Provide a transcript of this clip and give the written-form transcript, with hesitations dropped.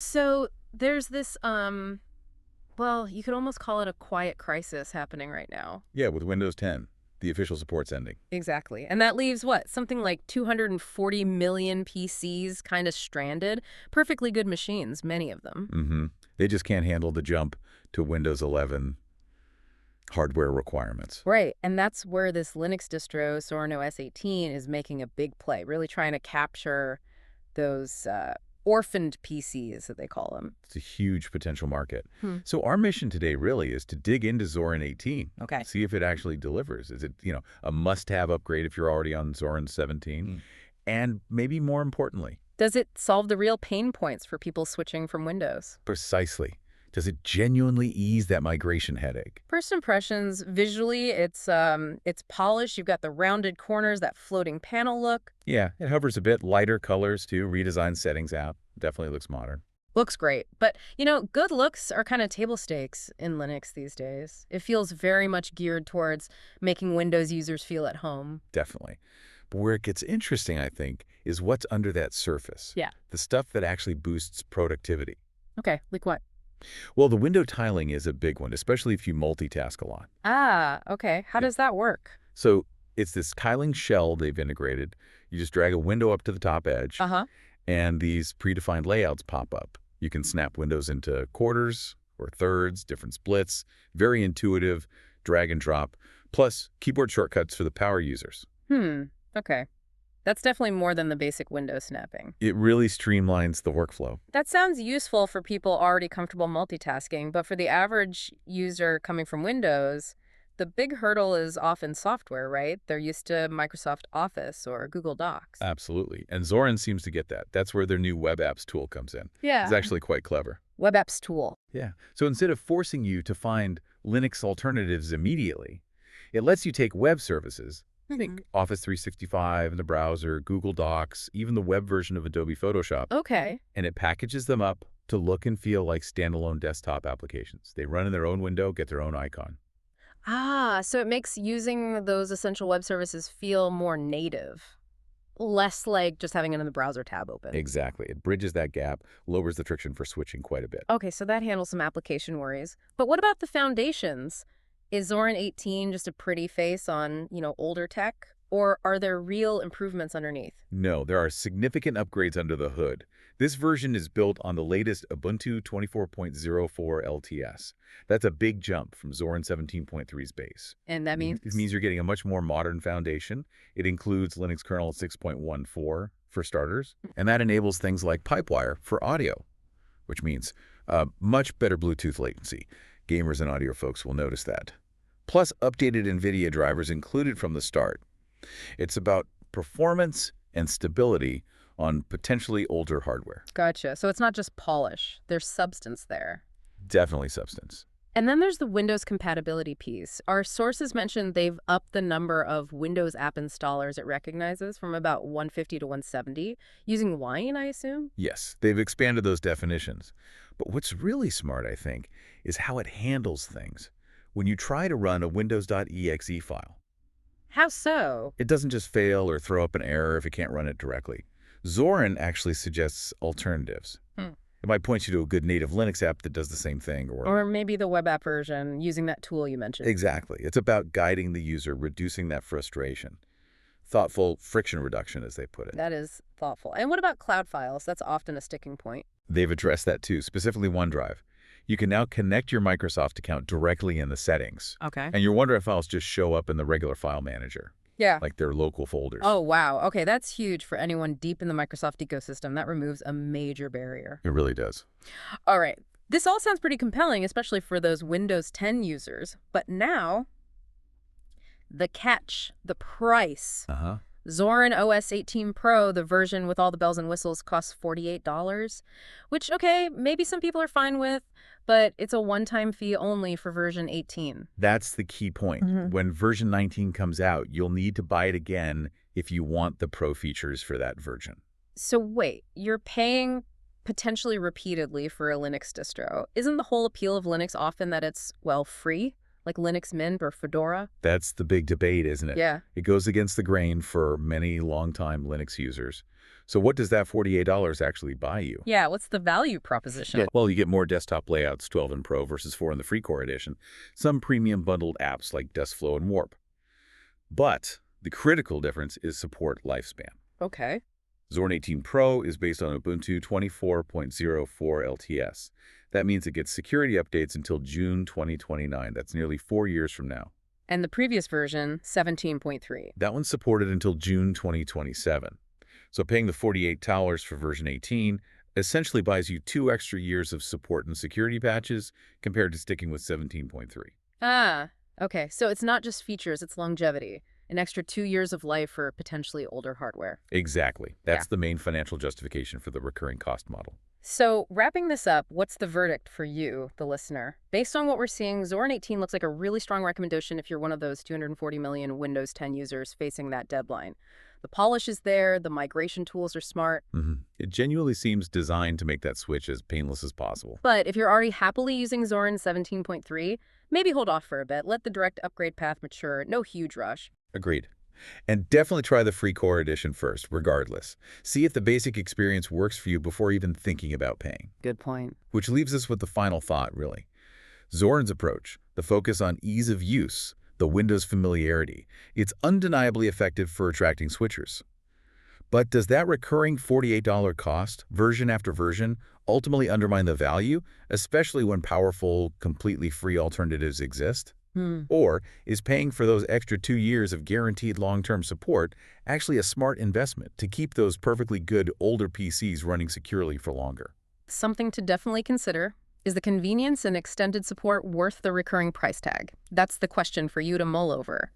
So there's this, well, you could almost call it a quiet crisis happening right now. Yeah, with Windows 10, the official support's ending. Exactly. And that leaves what? Something like 240 million PCs kind of stranded. Perfectly good machines, many of them. They just can't handle the jump to Windows 11 hardware requirements. Right. And that's where this Linux distro, Zorin OS 18, is making a big play, really trying to capture those orphaned PCs that they call them. It's a huge potential market. Hmm. So our mission today really is to dig into Zorin 18, Okay. see if it actually delivers. Is it, a must-have upgrade if you're already on Zorin 17? And maybe more importantly, Does it solve the real pain points for people switching from Windows? precisely, does it genuinely ease that migration headache? First impressions, visually, it's polished. You've got the rounded corners, that floating panel look. Yeah, it hovers a bit, lighter colors too, redesigned settings out. Definitely looks modern. Looks great. But, good looks are kind of table stakes in Linux these days. It feels very much geared towards making Windows users feel at home. Definitely. But where it gets interesting, I think, is what's under that surface. Yeah. The stuff that actually boosts productivity. Okay, like what? Well, the window tiling is a big one, especially if you multitask a lot. Ah, okay. How Yeah. does that work? So it's this tiling shell they've integrated. You just drag a window up to the top edge, Uh-huh. and these predefined layouts pop up. You can snap windows into quarters or thirds, different splits. Very intuitive, drag and drop. Plus, keyboard shortcuts for the power users. Okay. That's definitely more than the basic window snapping. It really streamlines the workflow. That sounds useful for people already comfortable multitasking, but for the average user coming from Windows, the big hurdle is often software, right? They're used to Microsoft Office or Google Docs. Absolutely. And Zorin seems to get that. That's where their new web apps tool comes in. It's Yeah. actually quite clever. Web apps tool. Yeah. So instead of forcing you to find Linux alternatives immediately, it lets you take web services, think Office 365 in the browser, Google Docs, even the web version of Adobe Photoshop, Okay. and it packages them up to look and feel like standalone desktop applications. They run in their own window, get their own icon. Ah, so it makes using those essential web services feel more native, less like just having it in the browser tab open. Exactly. It bridges that gap, lowers the friction for switching quite a bit. Okay, so that handles some application worries. But what about the foundations? Is Zorin 18 just a pretty face on, older tech? Or are there real improvements underneath? No, there are significant upgrades under the hood. This version is built on the latest Ubuntu 24.04 LTS. That's a big jump from Zorin 17.3's base. And that means? It means you're getting a much more modern foundation. It includes Linux kernel 6.14 for starters, and that enables things like Pipewire for audio, which means much better Bluetooth latency. Gamers and audio folks will notice that. Plus updated NVIDIA drivers included from the start. It's about performance and stability on potentially older hardware. Gotcha. So it's not just polish, there's substance there. Definitely substance. And then there's the Windows compatibility piece. Our sources mentioned they've upped the number of Windows app installers it recognizes from about 150 to 170, using Wine, I assume? Yes, they've expanded those definitions. But what's really smart, I think, is how it handles things. When you try to run a windows.exe file, How so? it doesn't just fail or throw up an error if it can't run it directly. Zorin actually suggests alternatives. Hmm. It might point you to a good native Linux app that does the same thing. Or maybe the web app version using that tool you mentioned. Exactly. It's about guiding the user, reducing that frustration. Thoughtful friction reduction, as they put it. That is thoughtful. And what about cloud files? That's often a sticking point. They've addressed that too, specifically OneDrive. You can now connect your Microsoft account directly in the settings. Okay. And your OneDrive files just show up in the regular file manager, Yeah. like their local folders. Oh, wow. Okay, that's huge for anyone deep in the Microsoft ecosystem. That removes a major barrier. It really does. All right. This all sounds pretty compelling, especially for those Windows 10 users. But now, the catch, the price. Uh-huh. Zorin OS 18 Pro, the version with all the bells and whistles, costs $48, which, okay, maybe some people are fine with, but it's a one-time fee only for version 18. That's the key point. When version 19 comes out, you'll need to buy it again if you want the Pro features for that version. So wait, you're paying potentially repeatedly for a Linux distro. Isn't the whole appeal of Linux often that it's, well, free? Like Linux Mint or Fedora? That's the big debate, isn't it? Yeah. It goes against the grain for many longtime Linux users. So what does that $48 actually buy you? Yeah, what's the value proposition? Well, you get more desktop layouts, 12 and Pro versus 4 in the free core edition, some premium bundled apps like DeskFlow and Warp. But the critical difference is support lifespan. Okay. Zorin 18 Pro is based on Ubuntu 24.04 LTS. That means it gets security updates until June 2029. That's nearly 4 years from now. And the previous version, 17.3. That one's supported until June 2027. So paying the $48 for version 18 essentially buys you 2 extra years of support and security patches compared to sticking with 17.3. Ah, okay. So it's not just features, it's longevity. An extra 2 years of life for potentially older hardware. Exactly. That's the main financial justification for the recurring cost model. So wrapping this up, what's the verdict for you, the listener? Based on what we're seeing, Zorin 18 looks like a really strong recommendation if you're one of those 240 million Windows 10 users facing that deadline. The polish is there, the migration tools are smart. It genuinely seems designed to make that switch as painless as possible. But if you're already happily using Zorin 17.3, maybe hold off for a bit. Let the direct upgrade path mature. No huge rush. Agreed. And definitely try the free core edition first, regardless. See if the basic experience works for you before even thinking about paying. Good point. Which leaves us with the final thought, really. Zorin's approach, the focus on ease of use, the Windows familiarity, it's undeniably effective for attracting switchers. But does that recurring $48 cost, version after version, ultimately undermine the value, especially when powerful, completely free alternatives exist? Or is paying for those extra 2 years of guaranteed long-term support actually a smart investment to keep those perfectly good older PCs running securely for longer? Something to definitely consider. Is the convenience and extended support worth the recurring price tag? That's the question for you to mull over.